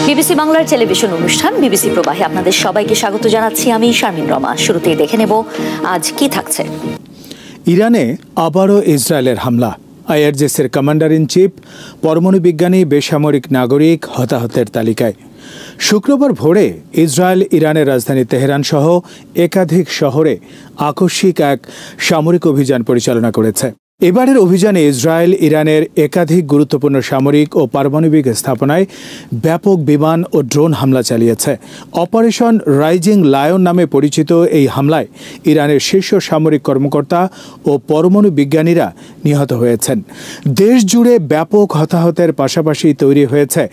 BBC বাংলার television অনুষ্ঠান BBC প্রবাহে আপনাদের সবাইকে স্বাগত জানাচ্ছি। আমি শারমিন রমা। শুরুতেই দেখে নেব আজ কি থাকছে। ইরানে আবারও ইসরায়েলের হামলা। আইআরজিসির কমান্ডার ইন চিফ, পরমাণু বিজ্ঞানী, বেসামরিক নাগরিক হতাহতের তালিকায়। শুক্রবার ভোরে ইসরায়েল ইরানের রাজধানী তেহরান সহ একাধিক শহরে আকস্মিক এক সামরিক অভিযান পরিচালনা করেছে। এবারের অভিযানে ইসরায়েল ইরানের একাধিক গুরুত্বপূর্ণ সামরিক ও পারমাণবিক স্থাপনায় ব্যাপক বিমান ও ড্রোন হামলা চালিয়েছে। অপারেশন রাইজিং লায়ন নামে পরিচিত এই হামলায় ইরানের শীর্ষ সামরিক কর্মকর্তা ও পরমাণু বিজ্ঞানীরা নিহত হয়েছেন। দেশ জুড়ে ব্যাপক হতাহতের পাশাপাশি তৈরি হয়েছে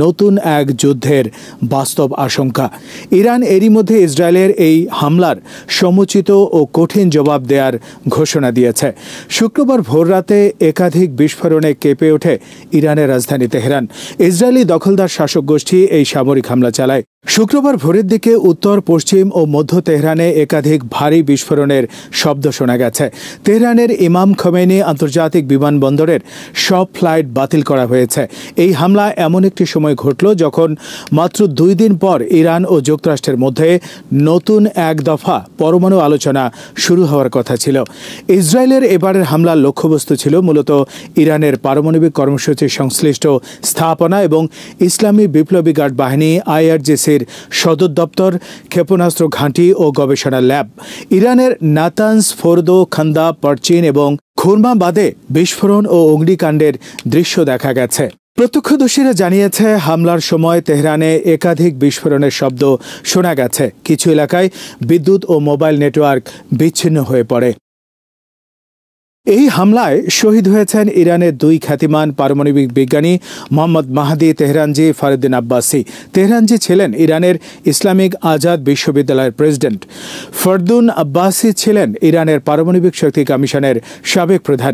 নতুন এক যুদ্ধের বাস্তব আশঙ্কা। ইরান এরই মধ্যে ইসরায়েলের এই হামলার সমুচিত ও কঠিন জবাব দেওয়ার ঘোষণা দিয়েছে। শুক্রবার ভোররাতে একাধিক বিস্ফোরণে কেঁপে ওঠে ইরানের রাজধানী তেহরান। ইসরায়েলি দখলদার শাসক গোষ্ঠী এই সামরিক হামলা চালায়। শুক্রবার ভোরের দিকে উত্তর, পশ্চিম ও মধ্য তেহরানে একাধিক ভারী বিস্ফোরণের শব্দ শোনা গেছে। তেহরানের ইমাম খোমেনি আন্তর্জাতিক বিমানবন্দরের সব ফ্লাইট বাতিল করা হয়েছে। এই হামলা এমন একটি সময় ঘটল যখন মাত্র 2 দিন পর ইরান ও যুক্তরাষ্ট্রের মধ্যে নতুন এক দফা পরমাণু আলোচনা শুরু হওয়ার কথা ছিল। ইসরায়েলের এবারের হামলার লক্ষ্যবস্তু ছিল মূলত ইরানের পারমাণবিক কর্মসূচি সংশ্লিষ্ট স্থাপনা এবং ইসলামী বিপ্লবী গার্ড বাহিনী আইআরজিসির সদর দপ্তর, ক্ষেপণাস্ত্র ঘাঁটি ও গবেষণা ল্যাব। ইরানের নাতানজ, ফোর্দো, খান্দা, পারচিন এবং খুরমাবাদে বিস্ফোরণ ও অগ্নিকাণ্ডের দৃশ্য দেখা গেছে। প্রত্যক্ষদর্শীরা জানিয়েছে, হামলার সময় তেহরানে একাধিক বিস্ফোরণের শব্দ শোনা গেছে। কিছু এলাকায় বিদ্যুৎ ও মোবাইল নেটওয়ার্ক বিচ্ছিন্ন হয়ে পড়ে। এই হামলায় শহীদ হয়েছেন ইরানের 2 খ্যাতিমান পারমাণবিক বিজ্ঞানী মোহাম্মদ মাহদি তেহরানজি, ফরুদ্দিন আব্বাসি। তেহরানজি ছিলেন ইরানের ইসলামিক আজাদ বিশ্ববিদ্যালয়ের প্রেসিডেন্ট। ফরদুন আব্বাসি ছিলেন ইরানের পারমাণবিক শক্তি কমিশনের সাবেক প্রধান।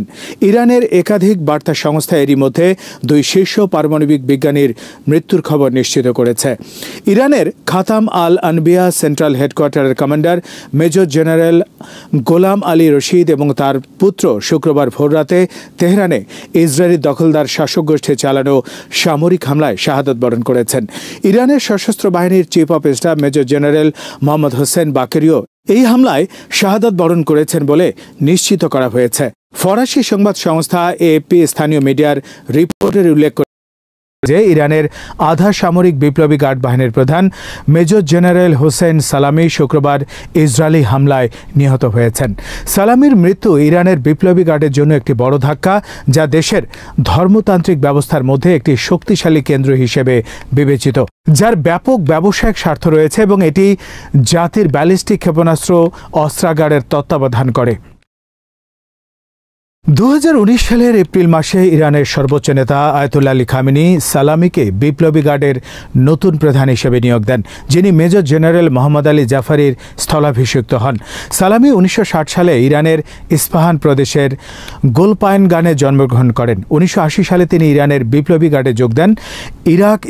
ইরানের একাধিক বার্তা সংস্থা এরই মধ্যে 2 শীর্ষ পারমাণবিক বিজ্ঞানীর মৃত্যুর খবর নিশ্চিত করেছে। ইরানের খাতাম আল আনবিয়া সেন্ট্রাল হেডকোয়ার্টারের কমান্ডার মেজর জেনারেল গোলাম আলী রশিদ এবং তার পুত্র শুক্রবার ভোররাতে তেহরানে ইসরায়েলি দখলদার শাসক গোষ্ঠী চালানো সামরিক হামলায় শাহাদত বরণ করেছেন। ইরানের সশস্ত্র বাহিনীর chief of staff major general Mohammad Hossein বাকেরিও এই হামলায় শাহাদত বরণ করেছেন বলে নিশ্চিত করা হয়েছে। ফরাসি সংবাদ সংস্থা এএফপি স্থানীয় মিডিয়ার রিপোর্টের উল্লেখ যে ইরানের আধা সামরিক বিপ্লবী গার্ড বাহিনীর প্রধান মেজর জেনারেল হোসেন সালামি শুক্রবার ইসরায়েলি হামলায় নিহত হয়েছেন। সালামির মৃত্যু ইরানের বিপ্লবী গার্ডের জন্য একটি বড় ধাক্কা, যা দেশের ধর্মতান্ত্রিক ব্যবস্থার মধ্যে একটি শক্তিশালী কেন্দ্র হিসেবে বিবেচিত, যার ব্যাপক ব্যবসায়িক স্বার্থ রয়েছে এবং এটি জাতির ব্যালিস্টিক ক্ষেপণাস্ত্র অস্ত্রাগারের তত্ত্বাবধান করে। 2019 সালের এপ্রিল মাসে ইরানের সর্বোচ্চ নেতা আয়াতুল্লাহ আলী খামেনি সালামিকে বিপ্লবী গার্ডের নতুন প্রধান হিসেবে নিয়োগ দেন, যিনি মেজর জেনারেল মোহাম্মদ আলী জাফারির স্থলাভিষিক্ত হন। সালামি 1960 সালে ইরানের ইস্পাহান প্রদেশের গোলপায়নগানে জন্মগ্রহণ করেন। 1980 সালে তিনি ইরানের বিপ্লবী গার্ডে যোগ দেন।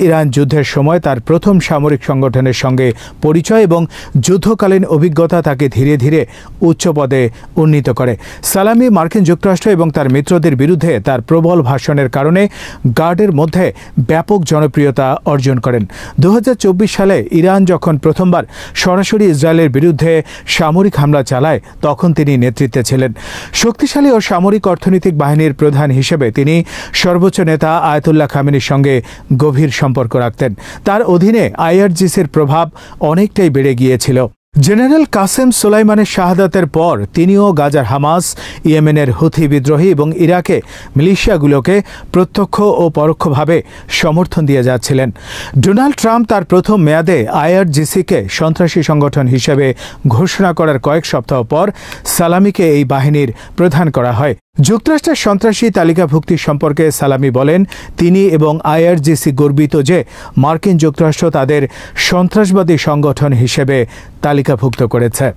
ইরান যুদ্ধের সময় তার প্রথম সামরিক সংগঠনের সঙ্গে পরিচয় এবং যুদ্ধকালীন অভিজ্ঞতা তাকে ধীরে ধীরে উচ্চ পদে উন্নীত করে। সালামি মার্কিন যুক্তরাষ্ট্র এবং তার মিত্রদের বিরুদ্ধে তার প্রবল ভাষণের কারণে গার্ডের মধ্যে ব্যাপক জনপ্রিয়তা অর্জন করেন। 2024 সালে ইরান যখন প্রথমবার সরাসরি ইসরায়েলের বিরুদ্ধে সামরিক হামলা চালায়, তখন তিনি নেতৃত্বে ছিলেন। শক্তিশালী ও সামরিক অর্থনৈতিক বাহিনীর প্রধান হিসেবে তিনি সর্বোচ্চ নেতা আয়াতুল্লাহ খামেনির সঙ্গে গভীর সম্পর্ক রাখতেন। তার অধীনে আইআরজিসির প্রভাব অনেকটাই বেড়ে গিয়েছিল। জেনারেল কাসেম সোলাইমানের শাহাদাতের পর তিনিও গাজার হামাস, ইয়েমেনের হুথি বিদ্রোহী এবং ইরাকে মিলিশিয়াগুলোকে প্রত্যক্ষ ও পরোক্ষভাবে সমর্থন দিয়ে যাচ্ছিলেন। ডোনাল্ড ট্রাম্প তার প্রথম মেয়াদে আইআরজিসিকে সন্ত্রাসী সংগঠন হিসেবে ঘোষণা করার কয়েক সপ্তাহ পর সালামিকে এই বাহিনীর প্রধান করা হয়। যুক্তরাষ্ট্রের সন্ত্রাসী তালিকাভুক্তি সম্পর্কে সালামি বলেন, তিনি এবং আইআরজিসি গর্বিত যে মার্কিন যুক্তরাষ্ট্র তাদের সন্ত্রাসবাদী সংগঠন হিসেবে তালিকাভুক্ত করেছে।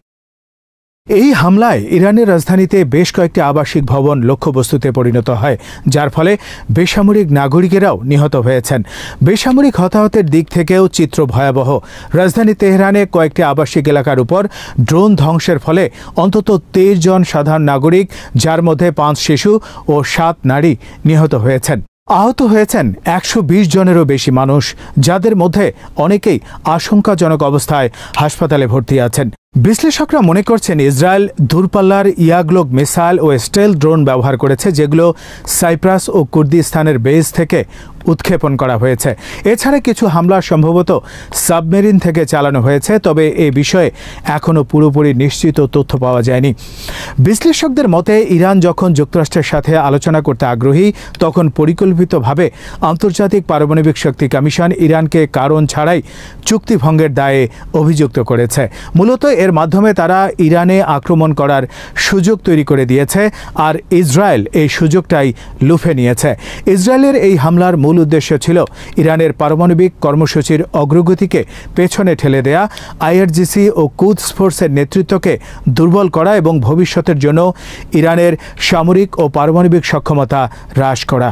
এই হামলায় ইরানের রাজধানীতে বেশ কয়েকটি আবাসিক ভবন লক্ষ্যবস্তুতে পরিণত হয়, যার ফলে বেসামরিক নাগরিকেরাও নিহত হয়েছেন। বেসামরিক হতাহতের দিক থেকেও চিত্র ভয়াবহ। রাজধানী তেহরানে কয়েকটি আবাসিক এলাকার উপর ড্রোন ধ্বংসের ফলে অন্তত 23 জন সাধারণ নাগরিক, যার মধ্যে 5 শিশু ও 7 নারী নিহত হয়েছেন। আহত হয়েছেন ১২০ জনেরও বেশি মানুষ, যাদের মধ্যে অনেকেই আশঙ্কাজনক অবস্থায় হাসপাতালে ভর্তি আছেন। বিশ্লেষকরা মনে করছেন ইসরায়েল দূরপাল্লার ইয়াগলোক মিসাইল ও স্টেলথ ড্রোন ব্যবহার করেছে, যেগুলো সাইপ্রাস ও কুর্দিস্তানের বেস থেকে উৎক্ষেপণ করা হয়েছে। এছাড়া কিছু হামলা সম্ভবত সাবমেরিন থেকে চালানো হয়েছে, তবে এ বিষয়ে এখনও পুরোপুরি নিশ্চিত তথ্য পাওয়া যায়নি। বিশ্লেষকদের মতে ইরান যখন যুক্তরাষ্ট্রের সাথে আলোচনা করতে আগ্রহী, তখন পরিকল্পিতভাবে আন্তর্জাতিক পারমাণবিক শক্তি কমিশন ইরানকে কারণ ছাড়াই চুক্তি ভঙ্গের দায়ে অভিযুক্ত করেছে। মূলত এর মাধ্যমে তারা ইরানে আক্রমণ করার সুযোগ তৈরি করে দিয়েছে, আর ইসরায়েল এই সুযোগটাই লুফে নিয়েছে। ইসরায়েলের এই হামলার মূল উদ্দেশ্য ছিল ইরানের পারমাণবিক কর্মসূচির অগ্রগতিকে পেছনে ঠেলে দেয়া, আইআরজিসি ও কুদস ফোর্সের নেতৃত্বকে দুর্বল করা এবং ভবিষ্যতের জন্য ইরানের সামরিক ও পারমাণবিক সক্ষমতা হ্রাস করা।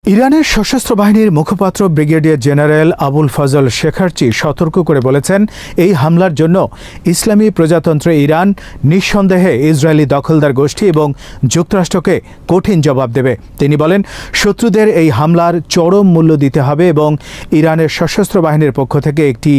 ইরানের সশস্ত্র বাহিনীর মুখপাত্র ব্রিগেডিয়ার জেনারেল আবুল ফজল শেখারচি সতর্ক করে বলেছেন, এই হামলার জন্য ইসলামী প্রজাতন্ত্র ইরান নিঃসন্দেহে ইসরায়েলি দখলদার গোষ্ঠী এবং যুক্তরাষ্ট্রকে কঠিন জবাব দেবে। তিনি বলেন, শত্রুদের এই হামলার চরম মূল্য দিতে হবে এবং ইরানের সশস্ত্র বাহিনীর পক্ষ থেকে একটি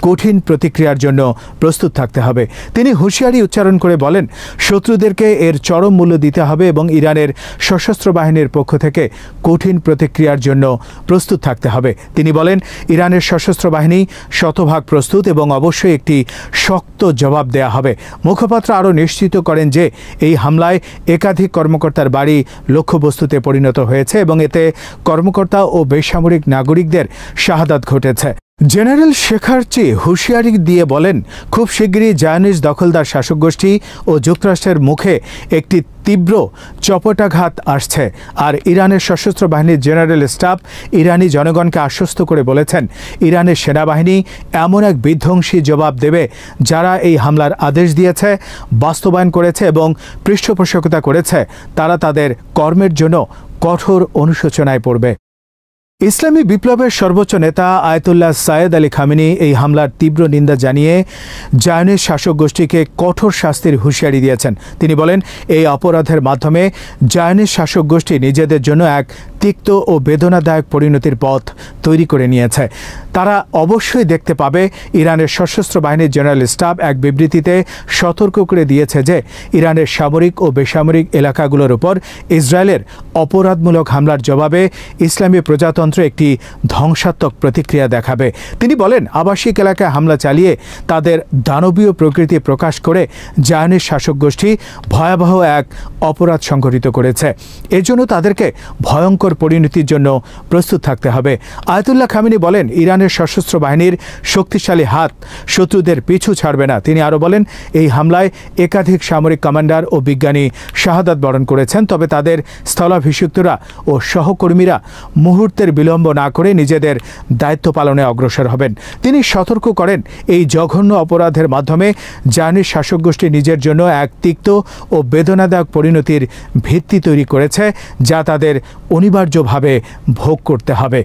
কঠিন প্রতিক্রিয়ার জন্য প্রস্তুত থাকতে হবে। তিনি হুঁশিয়ারি উচ্চারণ করে বলেন, শত্রুদেরকে এর চরম মূল্য দিতে হবে এবং ইরানের সশস্ত্র বাহিনীর পক্ষ থেকে কঠিন প্রতিক্রিয়ার জন্য প্রস্তুত থাকতে হবে। তিনি বলেন, ইরানের সশস্ত্র বাহিনী শতভাগ প্রস্তুত এবং অবশ্যই একটি শক্ত জবাব দেয়া হবে। মুখপাত্র আরও নিশ্চিত করেন যে এই হামলায় একাধিক কর্মকর্তার বাড়ি লক্ষ্যবস্তুতে পরিণত হয়েছে এবং এতে কর্মকর্তা ও বেসামরিক নাগরিকদের শাহাদাত ঘটেছে। জেনারেল শেখারচি হুঁশিয়ারি দিয়ে বলেন, খুব শিগগিরই জায়নিস্ট দখলদার শাসক গোষ্ঠী ও যুক্তরাষ্ট্রের মুখে একটি তীব্র চপটাঘাত আসছে। আর ইরানের সশস্ত্র বাহিনীর জেনারেল স্টাফ ইরানি জনগণকে আশ্বস্ত করে বলেছেন, ইরানের সেনাবাহিনী এমন এক বিধ্বংসী জবাব দেবে যারা এই হামলার আদেশ দিয়েছে, বাস্তবায়ন করেছে এবং পৃষ্ঠপোষকতা করেছে, তারা তাদের কর্মের জন্য কঠোর অনুশোচনায় পড়বে। ইসলামী বিপ্লবের সর্বোচ্চ নেতা আয়াতুল্লাহ সাইয়েদ আলী খামেনি এই হামলার তীব্র নিন্দা জানিয়ে জায়নিস্ট শাসক গোষ্ঠীকে কঠোর শাস্তির হুঁশিয়ারি দিয়েছেন। তিনি বলেন, এই অপরাধের মাধ্যমে জায়নিস্ট শাসক গোষ্ঠী নিজেদের জন্য এক তিক্ত ও বেদনাদায়ক পরিণতির পথ তৈরি করে নিয়েছে। তারা অবশ্যই দেখতে পাবে। ইরানের সশস্ত্র বাহিনীর জেনারেল স্টাফ এক বিবৃতিতে সতর্ক করে দিয়েছে যে ইরানের সামরিক ও বেসামরিক এলাকাগুলোর উপর ইসরায়েলের অপরাধমূলক হামলার জবাবে ইসলামী প্রজাতন্ত্র একটি ধ্বংসাত্মক প্রতিক্রিয়া দেখাবে। তিনি বলেন, আবাসিক এলাকায় হামলা চালিয়ে তাদের দানবীয় প্রকৃতি প্রকাশ করে জায়নিস্ট শাসক গোষ্ঠী ভয়াবহ এক অপরাধ সংঘটিত করেছে। এর জন্য তাদেরকে ভয়ঙ্কর পরিণতির জন্য প্রস্তুত থাকতে হবে। আয়াতুল্লাহ খামেনি বলেন, ইরানের সশস্ত্র বাহিনীর শক্তিশালী হাত শত্রুদের পিছু ছাড়বে না। তিনি আরও বলেন, এই হামলায় একাধিক সামরিক কমান্ডার ও বিজ্ঞানী শাহাদাত বরণ করেছেন, তবে তাদের স্থলাভিষিক্তরা ও সহকর্মীরা মুহূর্তের বিলম্ব না করে নিজেদের দায়িত্ব পালনে অগ্রসর হবেন। তিনি সতর্ক করেন, এই জঘন্য অপরাধের মাধ্যমে জায়নিস্ট শাসক গোষ্ঠী নিজের জন্য এক তিক্ত ও বেদনাদায়ক পরিণতির ভিত্তি তৈরি করেছে, যা তাদের অনিবার্যভাবে ভোগ করতে হবে।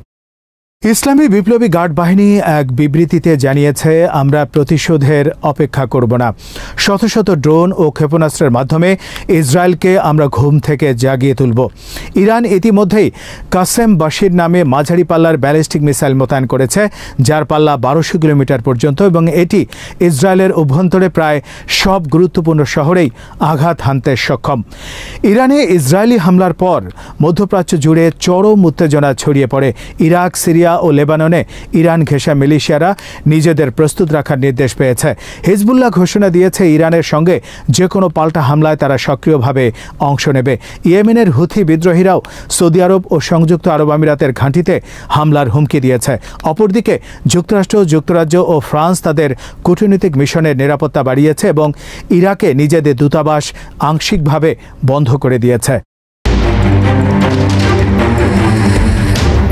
ইসলামী বিপ্লবী গার্ড বাহিনী এক বিবৃতিতে জানিয়েছে, আমরা প্রতিশোধের অপেক্ষা করব না। শত শত ড্রোন ও ক্ষেপণাস্ত্রের মাধ্যমে ইসরায়েলকে আমরা ঘুম থেকে জাগিয়ে তুলব। ইরান ইতিমধ্যেই কাসেম বাশির নামে মাঝারি পাল্লার ব্যালিস্টিক মিসাইল মোতায়েন করেছে, যার পাল্লা 1200 কিলোমিটার পর্যন্ত এবং এটি ইসরায়েলের অভ্যন্তরে প্রায় সব গুরুত্বপূর্ণ শহরেই আঘাত হানতে সক্ষম। ইরানে ইসরায়েলি হামলার পর মধ্যপ্রাচ্য জুড়ে চরম উত্তেজনা ছড়িয়ে পড়ে। ইরাক, সিরিয়া ও লেবাননে ইরান ঘেঁষা মিলিশিয়ারা নিজেদের প্রস্তুত রাখার নির্দেশ পেয়েছে। হিজবুল্লাহ ঘোষণা দিয়েছে, ইরানের সঙ্গে যে কোনো পাল্টা হামলায় তারা সক্রিয়ভাবে অংশ নেবে। ইয়েমেনের হুথি বিদ্রোহীরাও সৌদি আরব ও সংযুক্ত আরব আমিরাতের ঘাঁটিতে হামলার হুমকি দিয়েছে। অপরদিকে যুক্তরাষ্ট্র, যুক্তরাজ্য ও ফ্রান্স তাদের কূটনৈতিক মিশনের নিরাপত্তা বাড়িয়েছে এবং ইরাকে নিজেদের দূতাবাস আংশিকভাবে বন্ধ করে দিয়েছে।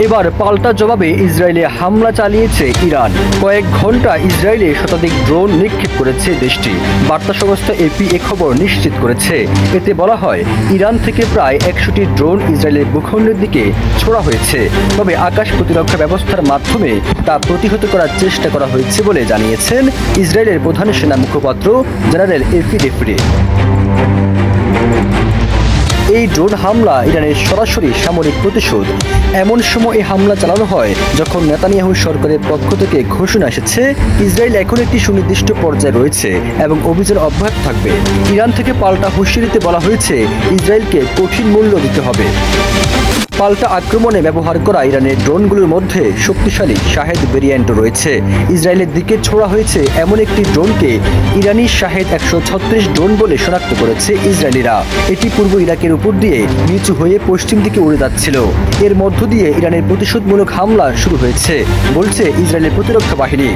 এবার পাল্টা জবাবে ইসরায়েলে হামলা চালিয়েছে ইরান। কয়েক ঘন্টা ইসরায়েলে শতাধিক ড্রোন নিক্ষেপ করেছে দেশটি। বার্তা সংস্থা এপি এ খবর নিশ্চিত করেছে। এতে বলা হয়, ইরান থেকে প্রায় 100টি ড্রোন ইসরায়েলের ভূখণ্ডের দিকে ছোড়া হয়েছে, তবে আকাশ প্রতিরক্ষা ব্যবস্থার মাধ্যমে তা প্রতিহত করার চেষ্টা করা হয়েছে বলে জানিয়েছেন ইসরায়েলের প্রধান সেনা মুখপাত্র জেনারেল এফি ডেফরি। এই ড্রোন হামলা ইরানের সরাসরি সামরিক প্রতিশোধ। এমন সময় এই হামলা চালানো হয় যখন নেতানিয়াহু সরকারের পক্ষ থেকে ঘোষণা এসেছে ইসরায়েল এখন একটি সুনির্দিষ্ট পর্যায়ে রয়েছে এবং অভিযান অব্যাহত থাকবে। ইরান থেকে পাল্টা হুঁশিয়ারিতে বলা হয়েছে ইসরায়েলকে কঠিন মূল্য দিতে হবে। পাল্টা আক্রমণে ব্যবহার করা ইরানের ড্রোনগুলোর মধ্যে শক্তিশালী শাহেদ ভেরিয়েন্টও রয়েছে। ইসরায়েলের দিকে ছোড়া হয়েছে এমন একটি ড্রোনকে ইরানি শাহেদ 136 ড্রোন বলে শনাক্ত করেছে ইসরায়েলিরা। এটি পূর্ব ইরাকের উপর দিয়ে নিচু হয়ে পশ্চিম দিকে উড়ে যাচ্ছিল। এর মধ্য দিয়ে ইরানের প্রতিশোধমূলক হামলা শুরু হয়েছে বলছে ইসরায়েলের প্রতিরক্ষা বাহিনী।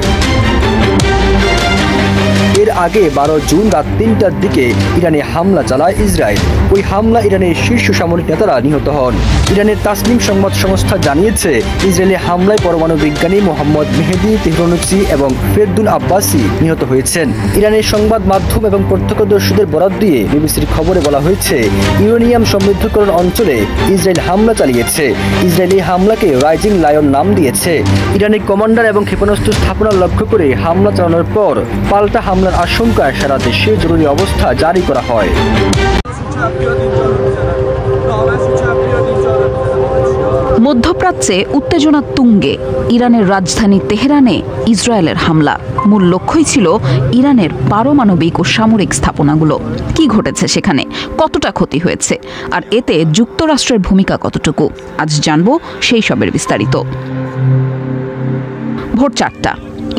এর আগে 12 জুন রাত 3টার দিকে ইরানে হামলা চালায় ইসরায়েল। ওই হামলা ইরানের শীর্ষ সামরিক নেতারা নিহত হন। ইরানের তাসনিম সংবাদ সংস্থা জানিয়েছে ইসরায়েলের হামলায় পরমাণু বিজ্ঞানী মোহাম্মদ মেহেদি তেহরানুচি এবং ফেরদুল আব্বাসি নিহত হয়েছেন। ইরানের সংবাদ মাধ্যম এবং প্রত্যক্ষদর্শীদের বরাত দিয়ে বিবিসির খবরে বলা হয়েছে ইউরেনিয়াম সমৃদ্ধকরণ অঞ্চলে ইসরায়েল হামলা চালিয়েছে। ইসরায়েল এই হামলাকে রাইজিং লায়ন নাম দিয়েছে। ইরানের কমান্ডার এবং ক্ষেপণাস্ত্র স্থাপনা লক্ষ্য করে হামলা চালানোর পর পাল্টা হামলার আশঙ্কায় সারা দেশে জরুরি অবস্থা জারি করা হয়। মধ্যপ্রাচ্যে উত্তেজনা তুঙ্গে ইরানের রাজধানী তেহরানে ইসরায়েলের হামলা। মূল লক্ষ্যই ছিল ইরানের পারমাণবিক ও সামরিক স্থাপনাগুলো। কি ঘটেছে সেখানে, কতটা ক্ষতি হয়েছে, আর এতে যুক্তরাষ্ট্রের ভূমিকা কতটুকু, আজ জানবো সেই সবের বিস্তারিত। ভোর 4টা,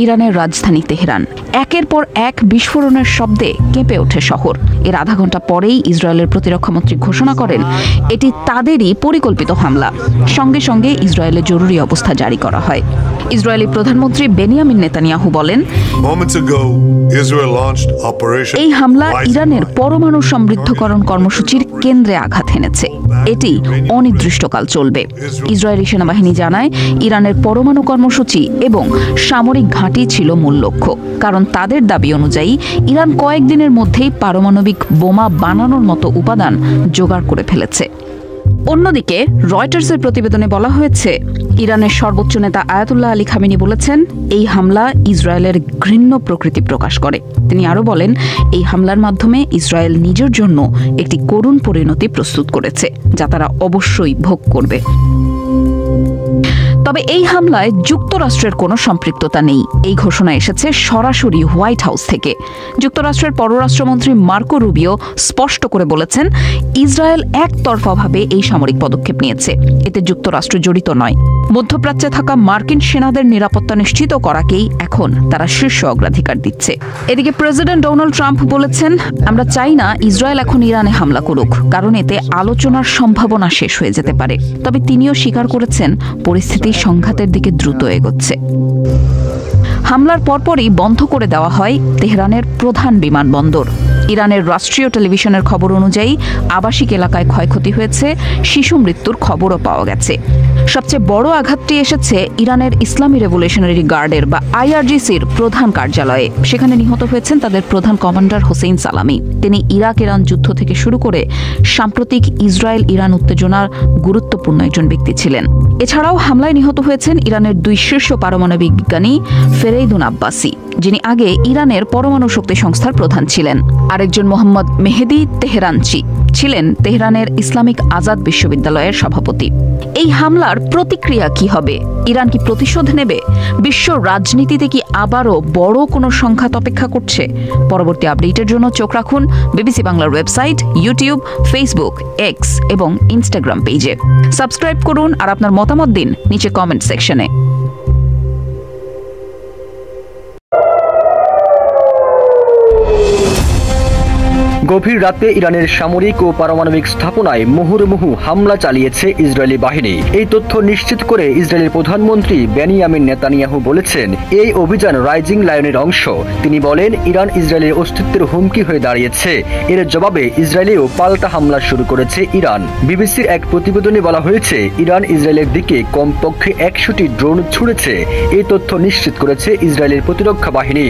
ইরানের রাজধানী তেহরান। একের পর এক বিস্ফোরণের শব্দে কেঁপে ওঠে শহর। এর আধা ঘন্টা পরেই ইসরায়েলের প্রতিরক্ষামন্ত্রী ঘোষণা করেন এটি তাদেরই পরিকল্পিত হামলা। সঙ্গে সঙ্গে ইসরায়েলে জরুরি অবস্থা জারি করা হয়। ইসরায়েলি প্রধানমন্ত্রী বেনিয়ামিন নেতানিয়াহু বলেন, এই হামলা ইরানের পরমাণু সমৃদ্ধকরণ কর্মসূচির কেন্দ্রে আঘাত হেনেছে। এটি অনির্দিষ্টকাল চলবে। ইসরায়েলি সেনাবাহিনী জানায় ইরানের পরমাণু কর্মসূচি এবং সামরিক ঘাঁটি ছিল মূল লক্ষ্য, কারণ তাদের দাবি অনুযায়ী ইরান কয়েকদিনের মধ্যেই পারমাণবিক বোমা বানানোর মতো উপাদান জোগাড় করে ফেলেছে। অন্যদিকে রয়টার্সের প্রতিবেদনে বলা হয়েছে ইরানের সর্বোচ্চ নেতা আয়াতুল্লাহ আলী খামেনি বলেছেন এই হামলা ইসরায়েলের ঘৃণ্য প্রকৃতি প্রকাশ করে। তিনি আরও বলেন এই হামলার মাধ্যমে ইসরায়েল নিজের জন্য একটি করুণ পরিণতি প্রস্তুত করেছে, যা তারা অবশ্যই ভোগ করবে। তবে এই হামলায় যুক্তরাষ্ট্রের কোনো সম্পৃক্ততা নেই। এই ঘোষণা এসেছে সরাসরি হোয়াইট হাউস থেকে। যুক্তরাষ্ট্রের পররাষ্ট্রমন্ত্রী মার্কো রুবিও স্পষ্ট করে বলেছেন ইসরায়েল একতরফাভাবে এই সামরিক পদক্ষেপ নিয়েছে, এতে যুক্তরাষ্ট্র জড়িত নয়। মধ্যপ্রাচ্যে থাকা মার্কিন সেনাদের নিরাপত্তা নিশ্চিত করাকেই এখন তারা শীর্ষ অগ্রাধিকার দিচ্ছে। এদিকে প্রেসিডেন্ট ডোনাল্ড ট্রাম্প বলেছেন আমরা চাই না ইসরায়েল এখন ইরানে হামলা করুক, কারণ এতে আলোচনার সম্ভাবনা শেষ হয়ে যেতে পারে। তবে তিনিও স্বীকার করেছেন পরিস্থিতি সংঘাতের দিকে দ্রুত এগোচ্ছে। হামলার পরপরই বন্ধ করে দেওয়া হয় তেহরানের প্রধান বিমানবন্দর। ইরানের রাষ্ট্রীয় টেলিভিশনের খবর অনুযায়ী আবাসিক এলাকায় ক্ষয়ক্ষতি হয়েছে, শিশু মৃত্যুর খবরও পাওয়া গেছে। সবচেয়ে বড় আঘাতটি এসেছে ইরানের ইসলামী রেভলিউশনারি গার্ডের বা IRGCর প্রধান কার্যালয়ে। সেখানে নিহত হয়েছেন তাদের প্রধান কমান্ডার হোসেইন সালামি। তিনি ইরাক ইরান যুদ্ধ থেকে শুরু করে সাম্প্রতিক ইসরায়েল ইরান উত্তেজনার গুরুত্বপূর্ণ একজন ব্যক্তি ছিলেন। এছাড়াও হামলায় নিহত হয়েছেন ইরানের 2 শীর্ষ পারমাণবিক বিজ্ঞানী ফেরদুল আব্বাসি, যিনি আগে ইরানের পরমাণু শক্তি সংস্থার প্রধান ছিলেন। আরেকজন মোহাম্মদ মেহেদি তেহরানচি ছিলেন তেহরানের ইসলামিক আজাদ বিশ্ববিদ্যালয়ের সভাপতি। এই হামলার প্রতিক্রিয়া কি হবে? ইরান কি প্রতিশোধ নেবে? বিশ্ব রাজনীতিতে কি আবারও বড় কোনো সংঘাত অপেক্ষা করছে? পরবর্তী আপডেটের জন্য চোখ রাখুন বিবিসি বাংলার ওয়েবসাইট, ইউটিউব, ফেসবুক, এক্স এবং ইনস্টাগ্রাম পেজে। সাবস্ক্রাইব করুন আর আপনার মতামত দিন নিচে কমেন্ট সেকশনে। গভীর রাতে ইরানের সামরিক ও পারমাণবিক স্থাপনায় মুহুর্মুহু হামলা চালিয়েছে ইসরায়েলি বাহিনী। এই তথ্য নিশ্চিত করে ইসরায়েলের প্রধানমন্ত্রী বেনিয়ামিন নেতানিয়াহু বলেছেন এই অভিযান রাইজিং লায়নের অংশ। তিনি বলেন ইরান ইসরায়েলের অস্তিত্বের হুমকি হয়ে দাঁড়িয়েছে। এর জবাবে ইসরায়েলেও পাল্টা হামলা শুরু করেছে ইরান। বিবিসির এক প্রতিবেদনে বলা হয়েছে ইরান ইসরায়েলের দিকে কমপক্ষে 100টি ড্রোন ছুড়েছে। এই তথ্য নিশ্চিত করেছে ইসরায়েলের প্রতিরক্ষা বাহিনী।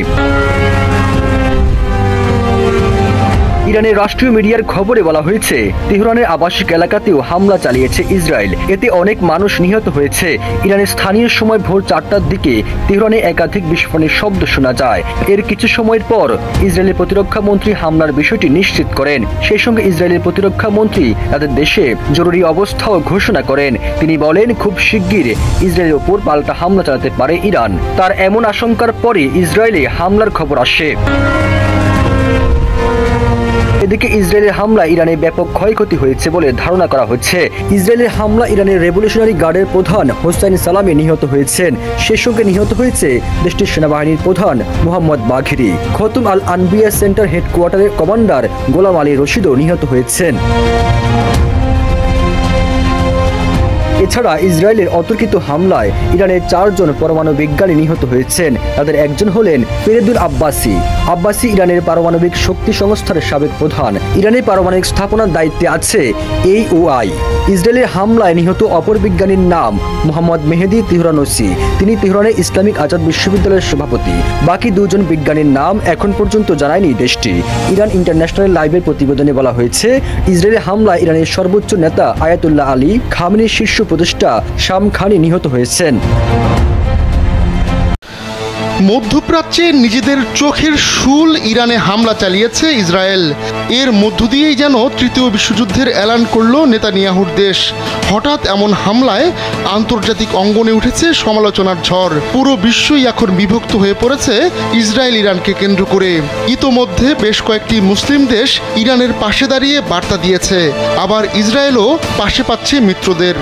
ইরানের রাষ্ট্রীয় মিডিয়ার খবরে বলা হয়েছে, তেহরানের আবাসিক এলাকাতেও হামলা চালিয়েছে ইসরায়েল। এতে অনেক মানুষ নিহত হয়েছে। ইরানের স্থানীয় সময় ভোর 4টার দিকে তেহরানে একাধিক বিস্ফোরণের শব্দ শোনা যায়। এর কিছু সময়ের পর ইসরায়েলের প্রতিরক্ষা মন্ত্রী হামলার বিষয়টি নিশ্চিত করেন। সেই সঙ্গে ইসরায়েলের প্রতিরক্ষা মন্ত্রী তাদের দেশে জরুরি অবস্থাও ঘোষণা করেন। তিনি বলেন, খুব শিগগির ইসরায়েলের উপর পাল্টা হামলা চালাতে পারে ইরান। তার এমন আশঙ্কার পরে ইসরায়েলে হামলার খবর আসে। এদিকে ইসরায়েলের হামলা ইরানে ব্যাপক ক্ষয়ক্ষতি হয়েছে বলে ধারণা করা হচ্ছে। ইসরায়েলের হামলা ইরানের রেভলিউশনারি গার্ডের প্রধান হোসাইন সালামি নিহত হয়েছেন। সেই সঙ্গে নিহত হয়েছে দেশটির সেনাবাহিনীর প্রধান মোহাম্মদ বাঘেরি। খতুম আল আনবিয়া সেন্টার হেডকোয়ার্টারের কমান্ডার গোলাম আলী রশিদও নিহত হয়েছেন। এছাড়া ইসরায়েলের অতর্কিত হামলায় ইরানের 4 জন পরমাণু বিজ্ঞানী নিহত হয়েছেন। তাদের একজন হলেন ফেরেদুল আব্বাসি। আব্বাসি ইরানের পারমাণবিক শক্তি সংস্থার সাবেক প্রধান। ইরানের পারমাণবিক স্থাপনার দায়িত্বে আছে AOI। ইসরায়েলের হামলায় নিহত অপর বিজ্ঞানীর নাম মোহাম্মদ মেহেদি তেহরানসি। তিনি তেহরানের ইসলামিক আজাদ বিশ্ববিদ্যালয়ের সভাপতি। বাকি 2 জন বিজ্ঞানীর নাম এখন পর্যন্ত জানায়নি দেশটি। ইরান ইন্টারন্যাশনাল লাইভের প্রতিবেদনে বলা হয়েছে, ইসরায়েলের হামলায় ইরানের সর্বোচ্চ নেতা আয়াতুল্লাহ আলী খামেনির শীর্ষ উপদেষ্টা শামখানি নিহত হয়েছেন। মধ্যপ্রাচ্যে নিজেদের চোখের শুল ইরানে হামলা চালিয়েছে ইসরায়েল। এর মধ্য দিয়েই যেন তৃতীয় বিশ্বযুদ্ধের এলান করল নেতানিয়াহুর দেশ। হঠাৎ এমন হামলায় আন্তর্জাতিক অঙ্গনে উঠেছে সমালোচনার ঝড়। পুরো বিশ্বই এখন বিভক্ত হয়ে পড়েছে ইসরায়েল ইরানকে কেন্দ্র করে। ইতোমধ্যে বেশ কয়েকটি মুসলিম দেশ ইরানের পাশে দাঁড়িয়ে বার্তা দিয়েছে, আবার ইসরায়েলও পাশে পাচ্ছে মিত্রদের।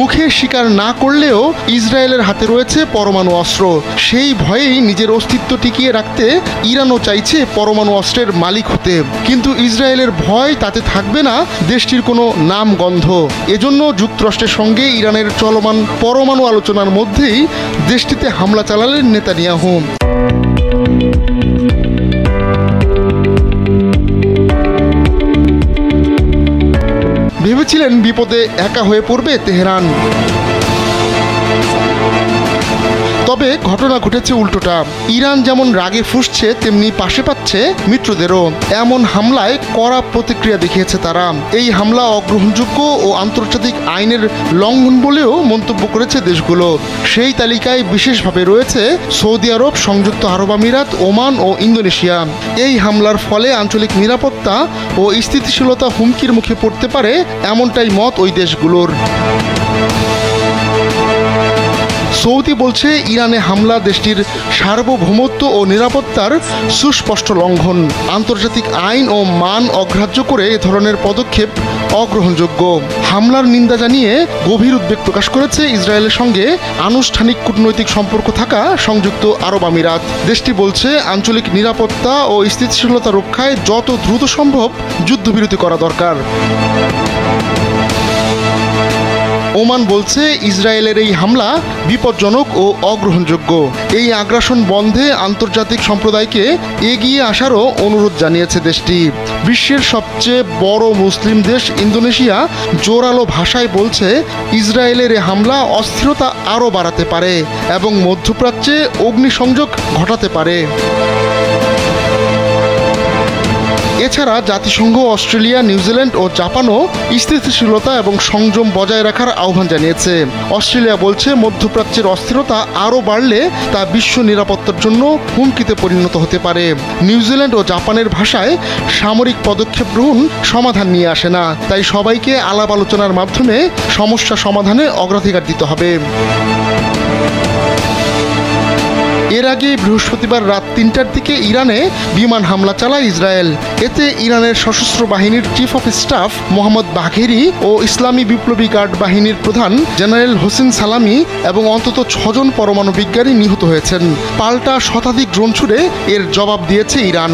মুখে স্বীকার না করলেও ইসরায়েলের হাতে রয়েছে পরমাণু অস্ত্র। সেই ভয়েই নিজের অস্তিত্ব টিকিয়ে রাখতে ইরানও চাইছে পরমাণু অস্ত্রের মালিক হতে। কিন্তু ইসরায়েলের ভয় তাতে থাকবে না দেশটির কোনো নাম গন্ধ। এজন্য যুক্তরাষ্ট্রের সঙ্গে ইরানের চলমান পরমাণু আলোচনার মধ্যেই দেশটিতে হামলা চালালেন নেতানিয়াহু। ভেবেছিলেন বিপদে একা হয়ে পড়বে তেহরান, তবে ঘটনা ঘটেছে উল্টোটা। ইরান যেমন রাগে ফুঁসছে, তেমনি পাশে পাচ্ছে মিত্রদেরও। এমন হামলায় কড়া প্রতিক্রিয়া দেখিয়েছে তারা। এই হামলা অগ্রহণযোগ্য ও আন্তর্জাতিক আইনের লঙ্ঘন বলেও মন্তব্য করেছে দেশগুলো। সেই তালিকায় বিশেষভাবে রয়েছে সৌদি আরব, সংযুক্ত আরব আমিরাত, ওমান ও ইন্দোনেশিয়া। এই হামলার ফলে আঞ্চলিক নিরাপত্তা ও স্থিতিশীলতা হুমকির মুখে পড়তে পারে, এমনটাই মত ওই দেশগুলোর। সৌদি বলছে, ইরানে হামলা দেশটির সার্বভৌমত্ব ও নিরাপত্তার সুস্পষ্ট লঙ্ঘন। আন্তর্জাতিক আইন ও মান অগ্রাহ্য করে এ ধরনের পদক্ষেপ অগ্রহণযোগ্য। হামলার নিন্দা জানিয়ে গভীর উদ্বেগ প্রকাশ করেছে ইসরায়েলের সঙ্গে আনুষ্ঠানিক কূটনৈতিক সম্পর্ক থাকা সংযুক্ত আরব আমিরাত। দেশটি বলছে, আঞ্চলিক নিরাপত্তা ও স্থিতিশীলতা রক্ষায় যত দ্রুত সম্ভব যুদ্ধবিরতি করা দরকার। ওমান বলছে, ইসরায়েলের এই হামলা বিপজ্জনক ও অগ্রহণযোগ্য। এই আগ্রাসন বন্ধে আন্তর্জাতিক সম্প্রদায়কে এগিয়ে আসারও অনুরোধ জানিয়েছে দেশটি। বিশ্বের সবচেয়ে বড় মুসলিম দেশ ইন্দোনেশিয়া জোরালো ভাষায় বলছে, ইসরায়েলের এই হামলা অস্থিরতা আরও বাড়াতে পারে এবং মধ্যপ্রাচ্যে অগ্নিসংযোগ ঘটাতে পারে। এছাড়া জাতিসংঘ, অস্ট্রেলিয়া, নিউজিল্যান্ড ও জাপানও স্থিতিশীলতা এবং সংযম বজায় রাখার আহ্বান জানিয়েছে। অস্ট্রেলিয়া বলছে, মধ্যপ্রাচ্যের অস্থিরতা আরও বাড়লে তা বিশ্ব নিরাপত্তার জন্য হুমকিতে পরিণত হতে পারে। নিউজিল্যান্ড ও জাপানের ভাষায় সামরিক পদক্ষেপ গ্রহণ সমাধান নিয়ে আসে না, তাই সবাইকে আলাপ আলোচনার মাধ্যমে সমস্যা সমাধানে অগ্রাধিকার দিতে হবে। এর আগে বৃহস্পতিবার রাত 3টার দিকে ইরানে বিমান হামলা চালায় ইসরায়েল। এতে ইরানের সশস্ত্র বাহিনীর chief of staff Mohammad Bagheri ও ইসলামী বিপ্লবী গার্ড বাহিনীর প্রধান জেনারেল হোসেন সালামি এবং অন্তত 6 জন পরমাণু বিজ্ঞানী নিহত হয়েছেন। পাল্টা শতাধিক ড্রোন ছুড়ে এর জবাব দিয়েছে ইরান।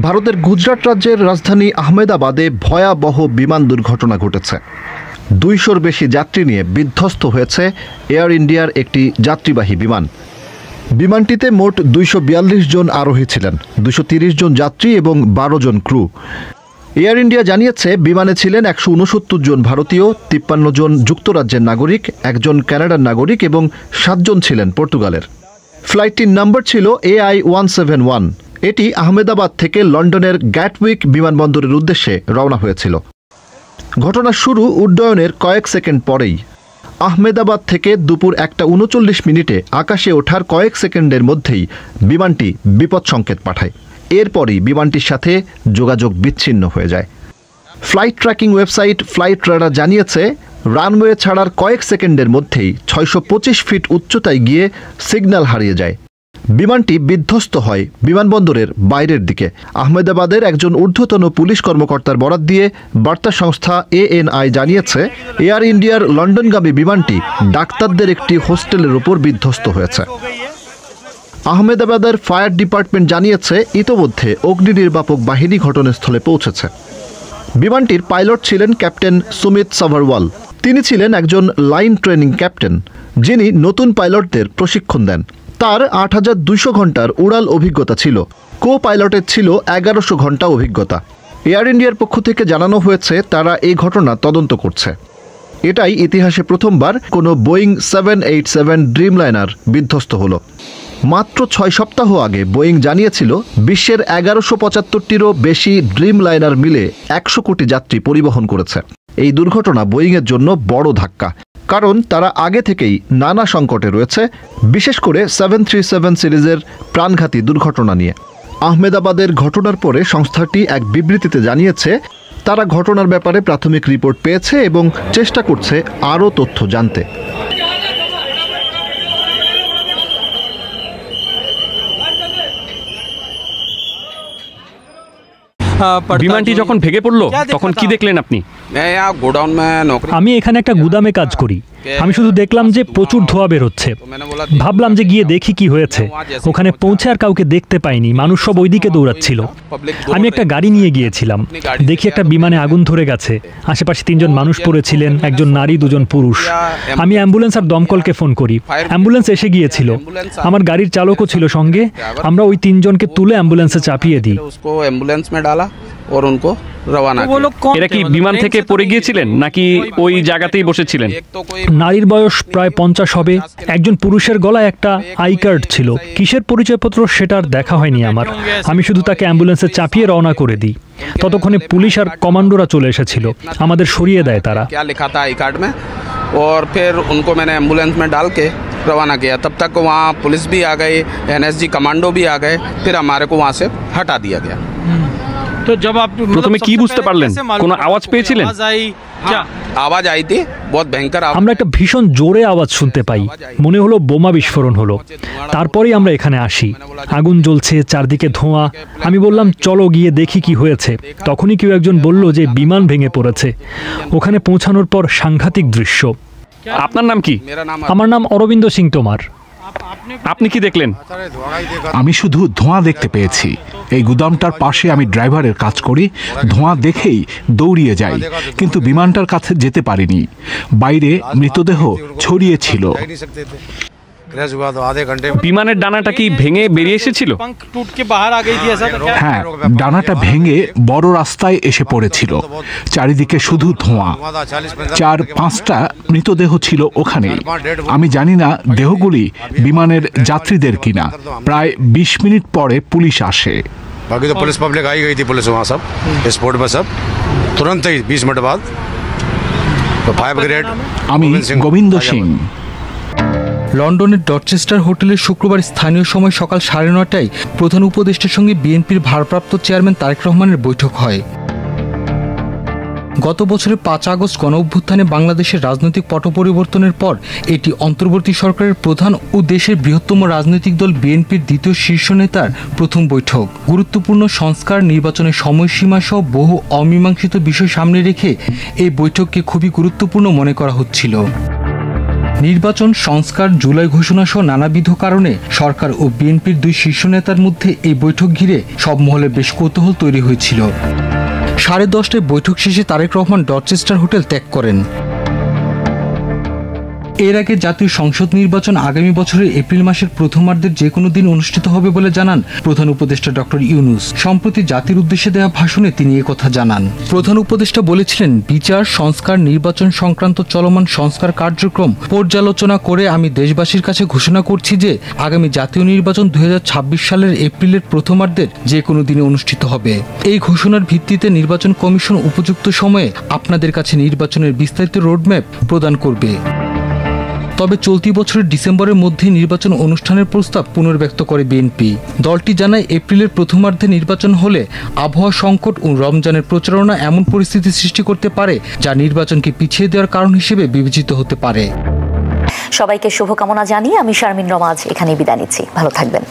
ভারতের গুজরাট রাজ্যের রাজধানী আহমেদাবাদে ভয়াবহ বিমান দুর্ঘটনা ঘটেছে। 200-র বেশি যাত্রী নিয়ে বিধ্বস্ত হয়েছে এয়ার ইন্ডিয়ার একটি যাত্রীবাহী বিমান। বিমানটিতে মোট 242 জন আরোহী ছিলেন, 230 জন যাত্রী এবং 12 জন ক্রু। এয়ার ইন্ডিয়া জানিয়েছে, বিমানে ছিলেন 169 জন ভারতীয়, 53 জন যুক্তরাজ্যের নাগরিক, 1 জন কানাডার নাগরিক এবং 7 জন ছিলেন পর্তুগালের। ফ্লাইটটির নাম্বার ছিল AI-171। এটি আহমেদাবাদ থেকে লন্ডনের গ্যাটউইক বিমানবন্দরের উদ্দেশ্যে রওনা হয়েছিল। ঘটনার শুরু উড্ডয়নের কয়েক সেকেন্ড পরেই। আহমেদাবাদ থেকে দুপুর 1:39 আকাশে ওঠার কয়েক সেকেন্ডের মধ্যেই বিমানটি বিপদ সংকেত পাঠায়। এরপরই বিমানটির সাথে যোগাযোগ বিচ্ছিন্ন হয়ে যায়। Flight tracking website flight radar জানিয়েছে, রানওয়ে ছাড়ার কয়েক সেকেন্ডের মধ্যেই 625 ফিট উচ্চতায় গিয়ে সিগন্যাল হারিয়ে যায়। বিমানটি বিধ্বস্ত হয় বিমানবন্দরের বাইরের দিকে। আহমেদাবাদের একজন ঊর্ধ্বতন পুলিশ কর্মকর্তার বরাত দিয়ে বার্তা সংস্থা ANI জানিয়েছে, এয়ার ইন্ডিয়ার লন্ডনগামী বিমানটি ডাক্তারদের একটি হোস্টেলের উপর বিধ্বস্ত হয়েছে। আহমেদাবাদের ফায়ার ডিপার্টমেন্ট জানিয়েছে, ইতোমধ্যে অগ্নি নির্বাপক বাহিনী ঘটনাস্থলে পৌঁছেছে। বিমানটির পাইলট ছিলেন ক্যাপ্টেন সুমিত সাভারওয়াল। তিনি ছিলেন একজন লাইন ট্রেনিং ক্যাপ্টেন, যিনি নতুন পাইলটদের প্রশিক্ষণ দেন। তার 8200 ঘন্টার উড়াল অভিজ্ঞতা ছিল। কো পাইলটের ছিল 1100 ঘন্টা অভিজ্ঞতা। এয়ার ইন্ডিয়ার পক্ষ থেকে জানানো হয়েছে, তারা এই ঘটনা তদন্ত করছে। এটাই ইতিহাসে প্রথমবার কোনো বোয়িং 787 ড্রিমলাইনার বিধ্বস্ত হলো। মাত্র 6 সপ্তাহ আগে বোয়িং জানিয়েছিল, বিশ্বের 1175টিরও বেশি ড্রিমলাইনার মিলে 100 কোটি যাত্রী পরিবহন করেছে। এই দুর্ঘটনা বোয়িংয়ের জন্য বড় ধাক্কা, কারণ তারা আগে থেকেই নানা সংকটে রয়েছে, বিশেষ করে 737 সিরিজের প্রাণঘাতী দুর্ঘটনা নিয়ে। আহমেদাবাদের ঘটনার পরে সংস্থাটি এক বিবৃতিতে জানিয়েছে, তারা ঘটনার ব্যাপারে প্রাথমিক রিপোর্ট পেয়েছে এবং চেষ্টা করছে আরও তথ্য জানতে। বিমানটি যখন ভেঙে পড়লো তখন কি দেখলেন আপনি? আমি এখানে একটা গুদামে কাজ করি। আমি শুধু দেখলাম যে প্রচুর ধোঁয়া বের হচ্ছে। ভাবলাম যে গিয়ে দেখি কি হয়েছে। ওখানে পৌঁছে আর কাউকে দেখতে পাইনি, মানুষ সব ওইদিকে দৌড়াচ্ছিল। আমি একটা গাড়ি নিয়ে গিয়েছিলাম, দেখি একটা বিমানে আগুন ধরে গেছে। আশেপাশে 3 জন মানুষ পড়েছিলেন, একজন নারী 2 জন পুরুষ। আমি অ্যাম্বুলেন্স আর দমকলকে ফোন করি। অ্যাম্বুলেন্স এসে গিয়েছিল, আমার গাড়ির চালকও ছিল সঙ্গে। আমরা ওই 3 জনকে তুলে অ্যাম্বুলেন্সে চাপিয়ে দিই। এরা কি বিমান থেকে পড়ে গিয়েছিলেন নাকি ওই জায়গাতেই বসেছিলেন? নারীর বয়স প্রায় 50 হবে। একজন পুরুষের গলায় একটা আই কার্ড ছিল, কিসের পরিচয়পত্র সেটার দেখা হয়নি আমার। আমি শুধু তাকে অ্যাম্বুলেন্সে চাপিয়ে রওনা করে দিই। ততক্ষণে পুলিশ আর কমান্ডোরা চলে এসেছিল, আমাদের সরিয়ে দেয় তারা। और फिर उनको मैंने एम्बुलेंस में डाल के रवाना किया। तब तक वहाँ पुलिस भी आ गई, NSG कमांडो भी आ गए, फिर हमारे को वहाँ से हटा दिया गया। তো जब आप প্রথমে কি বুঝতে পারলেন? কোনো আওয়াজ পেয়েছিলেন? আওয়াজ आई थी, बहुत भयंकर आवाज। আমরা একটা ভীষণ জোরে আওয়াজ শুনতে পাই, মনে হলো বোমা বিস্ফোরণ হলো। তারপরেই আমরা এখানে আসি, আগুন জ্বলছে, চারদিকে ধোঁয়া। আমি বললাম চলো গিয়ে দেখি কি হয়েছে। তখনই কেউ একজন বলল যে বিমান ভেঙে পড়েছে। ওখানে পৌঁছানোর পর সাংঘাতিক দৃশ্য। আপনার নাম কি? আমার নাম অরবিন্দ সিং তোমার। আপনি কি দেখলেন? আমি শুধু ধোঁয়া দেখতে পেয়েছি। এই গুদামটার পাশে আমি ড্রাইভারের কাজ করি। ধোঁয়া দেখেই দৌড়িয়ে যাই, কিন্তু বিমানটার কাছে যেতে পারিনি। বাইরে মৃতদেহ ছড়িয়ে ছিল। বিমানের ডানাটা কি ভেঙে বেরিয়ে এসেছিল? হ্যাঁ, ডানাটা ভেঙে বড় রাস্তায় এসে পড়েছিল। চারিদিকে শুধু ধোঁয়া। 4-5টা মৃতদেহ ছিল ওখানে। আমি জানি না দেহগুলি বিমানের যাত্রীদের কিনা। প্রায় 20 মিনিট পরে পুলিশ আসে। बाकी तो पुलिस पब्लिक आई गई थी, पुलिस वहाँ सब स्पॉट पर सब तुरंत ही 20 मिनट बाद तो फायर ब्रिगेड। আমি গোবিন্দ সিং। লন্ডনের ডরচেস্টার হোটেলে শুক্রবার স্থানীয় সময় সকাল 9:30টায় প্রধান উপদেষ্টার সঙ্গে বিএনপির ভারপ্রাপ্ত চেয়ারম্যান তারেক রহমানের বৈঠক হয়। গত বছরের 5 আগস্ট গণঅভ্যুত্থানে বাংলাদেশের রাজনৈতিক পট পরিবর্তনের পর এটি অন্তর্বর্তী সরকারের প্রধান ও দেশের বৃহত্তম রাজনৈতিক দল বিএনপির দ্বিতীয় শীর্ষ নেতার প্রথম বৈঠক। গুরুত্বপূর্ণ সংস্কার, নির্বাচনের সময়সীমা সহ বহু অমীমাংসিত বিষয় সামনে রেখে এই বৈঠককে খুবই গুরুত্বপূর্ণ মনে করা হচ্ছিল। নির্বাচন, সংস্কার, জুলাই ঘোষণা সহ নানাবিধ কারণে সরকার ও বিএনপির 2 শীর্ষ নেতার মধ্যে এই বৈঠক ঘিরে সব মহলে বেশ কৌতূহল তৈরি হয়েছিল। 10:30টায় বৈঠক শেষে তারেক রহমান ডরচেস্টার হোটেল ত্যাগ করেন। এর আগে জাতীয় সংসদ নির্বাচন আগামী বছরের এপ্রিল মাসের প্রথমার্ধের যে কোনো দিন অনুষ্ঠিত হবে বলে জানান প্রধান উপদেষ্টা ডক্টর ইউনূস। সম্প্রতি জাতির উদ্দেশ্যে দেওয়া ভাষণে তিনি একথা জানান। প্রধান উপদেষ্টা বলেছিলেন, বিচার সংস্কার নির্বাচন সংক্রান্ত চলমান সংস্কার কার্যক্রম পর্যালোচনা করে আমি দেশবাসীর কাছে ঘোষণা করছি যে আগামী জাতীয় নির্বাচন 2026 সালের এপ্রিলের প্রথমার্ধের যে কোনো দিনে অনুষ্ঠিত হবে। এই ঘোষণার ভিত্তিতে নির্বাচন কমিশন উপযুক্ত সময়ে আপনাদের কাছে নির্বাচনের বিস্তারিত রোডম্যাপ প্রদান করবে। তবে চলতি বছরের ডিসেম্বরের মধ্যেই নির্বাচন অনুষ্ঠানের প্রস্তাব পুনর্ব্যক্ত করে বিএনপি। দলটি জানায়, এপ্রিলের প্রথমার্ধে নির্বাচন হলে আবহাওয়া সংকট ও রমজানের প্রচারণা এমন পরিস্থিতি সৃষ্টি করতে পারে যা নির্বাচনকে পিছিয়ে দেওয়ার কারণ হিসেবে বিবেচিত হতে পারে। সবাইকে শুভকামনা জানিয়ে আমি শারমিন রমা এখানেই বিদায় নিচ্ছি। ভালো থাকবেন।